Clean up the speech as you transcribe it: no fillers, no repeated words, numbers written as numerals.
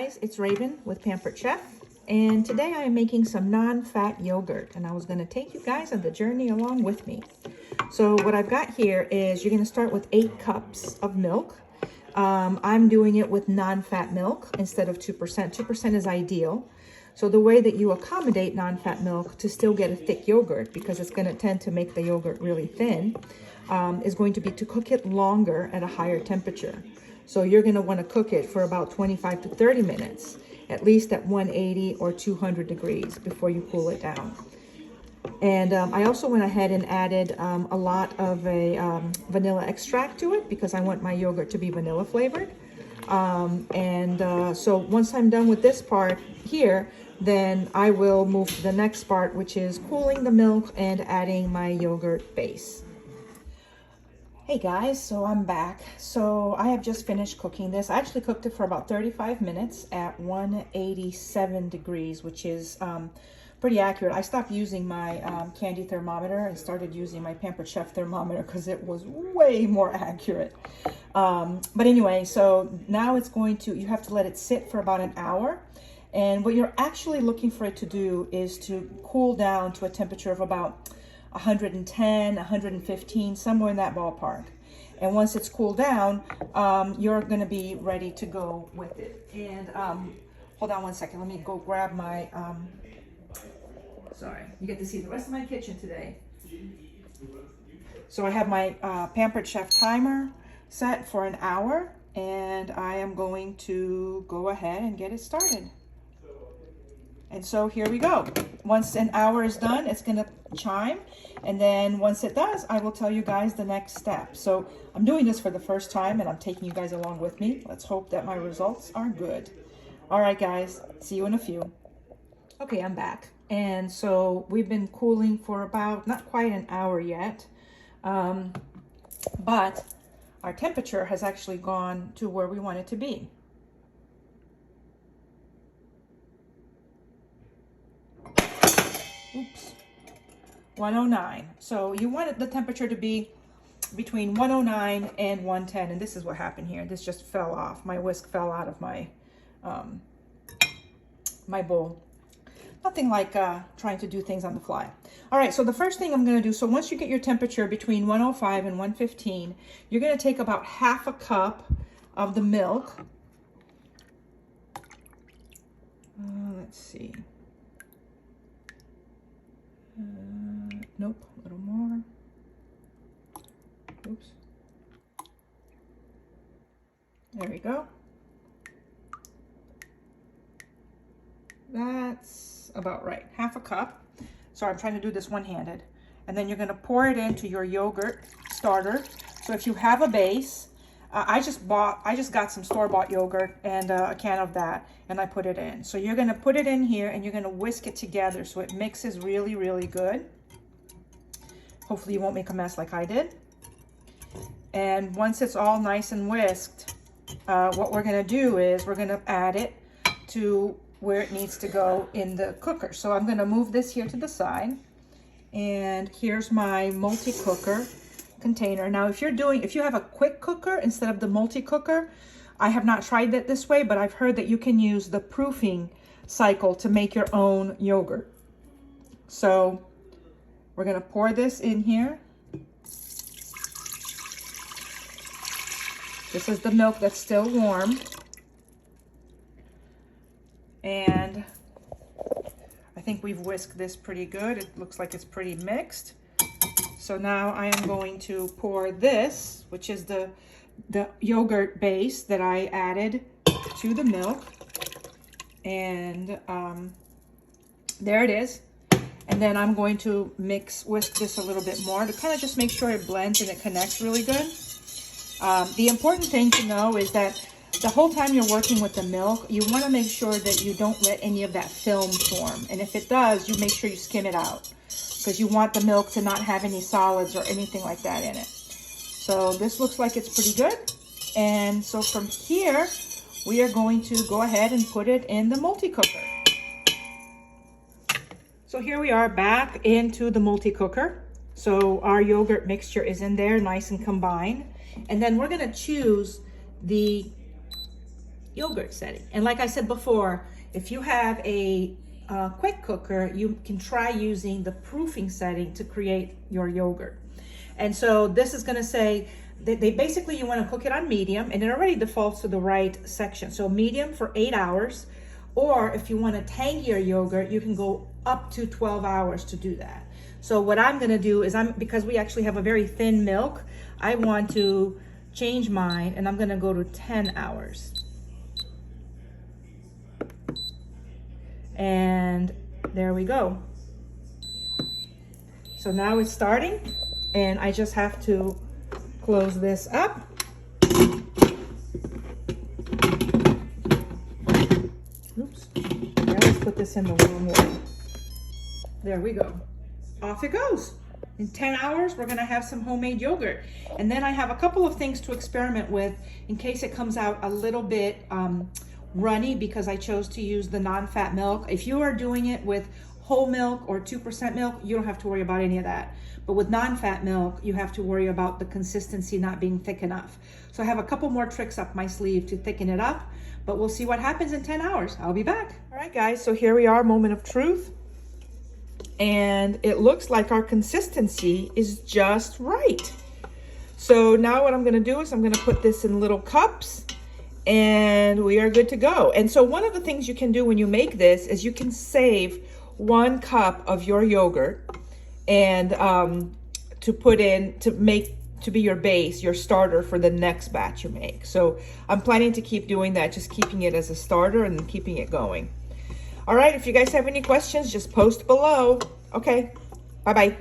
guys, it's Raven with Pampered Chef, and today I am making some non-fat yogurt, and I was going to take you guys on the journey along with me. So what I've got here is you're going to start with 8 cups of milk. I'm doing it with non-fat milk instead of 2%. 2% is ideal. So the way that you accommodate non-fat milk to still get a thick yogurt, because it's going to tend to make the yogurt really thin, is going to be to cook it longer at a higher temperature. So you're going to want to cook it for about 25 to 30 minutes, at least at 180 or 200 degrees before you cool it down. And I also went ahead and added a lot of a vanilla extract to it because I want my yogurt to be vanilla flavored. So once I'm done with this part here, then I will move to the next part, which is cooling the milk and adding my yogurt base. Hey guys, so I'm back. So I have just finished cooking this. I actually cooked it for about 35 minutes at 187 degrees, which is pretty accurate. I stopped using my candy thermometer and started using my Pampered Chef thermometer because it was way more accurate. But anyway, so now it's going to, you have to let it sit for about an hour. And what you're actually looking for it to do is to cool down to a temperature of about 110, 115, somewhere in that ballpark. And once it's cooled down, you're going to be ready to go with it. And hold on one second. Let me go grab my, sorry, you get to see the rest of my kitchen today. So I have my Pampered Chef timer set for an hour, and I am going to go ahead and get it started. And so here we go. Once an hour is done, it's going to chime. And then once it does, I will tell you guys the next step. So I'm doing this for the first time and I'm taking you guys along with me. Let's hope that my results are good. All right, guys, see you in a few. Okay, I'm back. And so we've been cooling for about not quite an hour yet. But our temperature has actually gone to where we want it to be. Oops, 109. So you want the temperature to be between 109 and 110, and this is what happened here. This just fell off. My whisk fell out of my my bowl. Nothing like trying to do things on the fly. All right, so the first thing I'm going to do, so once you get your temperature between 105 and 115, you're going to take about half a cup of the milk. Let's see. Nope, a little more. Oops. There we go. That's about right, half a cup. Sorry, I'm trying to do this one-handed. And then you're going to pour it into your yogurt starter. So if you have a base, I just got some store-bought yogurt and a can of that, and I put it in. So you're going to put it in here and you're going to whisk it together so it mixes really, really good. Hopefully you won't make a mess like I did. And once it's all nice and whisked, what we're going to do is we're going to add it to where it needs to go in the cooker. So I'm going to move this here to the side. And here's my multi-cooker container. Now, if you have a quick cooker instead of the multi-cooker, I have not tried that this way, but I've heard that you can use the proofing cycle to make your own yogurt. So we're going to pour this in here. This is the milk that's still warm. And I think we've whisked this pretty good. It looks like it's pretty mixed. So now I am going to pour this, which is the yogurt base that I added to the milk. And there it is. And then I'm going to whisk this a little bit more to kind of just make sure it blends and it connects really good. The important thing to know is that the whole time you're working with the milk, you want to make sure that you don't let any of that film form. And if it does, you make sure you skim it out, because you want the milk to not have any solids or anything like that in it. So this looks like it's pretty good. And so from here, we are going to go ahead and put it in the multi-cooker. So here we are back into the multi-cooker. So our yogurt mixture is in there, nice and combined. And then we're going to choose the yogurt setting. And like I said before, if you have a quick cooker, you can try using the proofing setting to create your yogurt. And so this is gonna say, they basically, you wanna cook it on medium, and it already defaults to the right section. So medium for 8 hours, or if you want a tangier yogurt, you can go up to 12 hours to do that. So what I'm gonna do is, because we actually have a very thin milk, I want to change mine, and I'm gonna go to 10 hours. And there we go. So now it's starting, and I just have to close this up. Oops. Now let's put this in the warm water. There we go. Off it goes. In 10 hours, we're gonna have some homemade yogurt. And then I have a couple of things to experiment with in case it comes out a little bit runny, because I chose to use the non-fat milk. If you are doing it with whole milk or 2% milk, you don't have to worry about any of that. But with non-fat milk, you have to worry about the consistency not being thick enough. So I have a couple more tricks up my sleeve to thicken it up, but we'll see what happens in 10 hours. I'll be back. All right, guys, so here we are, moment of truth. And it looks like our consistency is just right. So now what I'm gonna do is I'm gonna put this in little cups, and we are good to go. And so one of the things you can do when you make this is you can save 1 cup of your yogurt and to put in, to be your base, your starter for the next batch you make. So I'm planning to keep doing that, just keeping it as a starter and then keeping it going. All right, if you guys have any questions, just post below. Okay, bye-bye.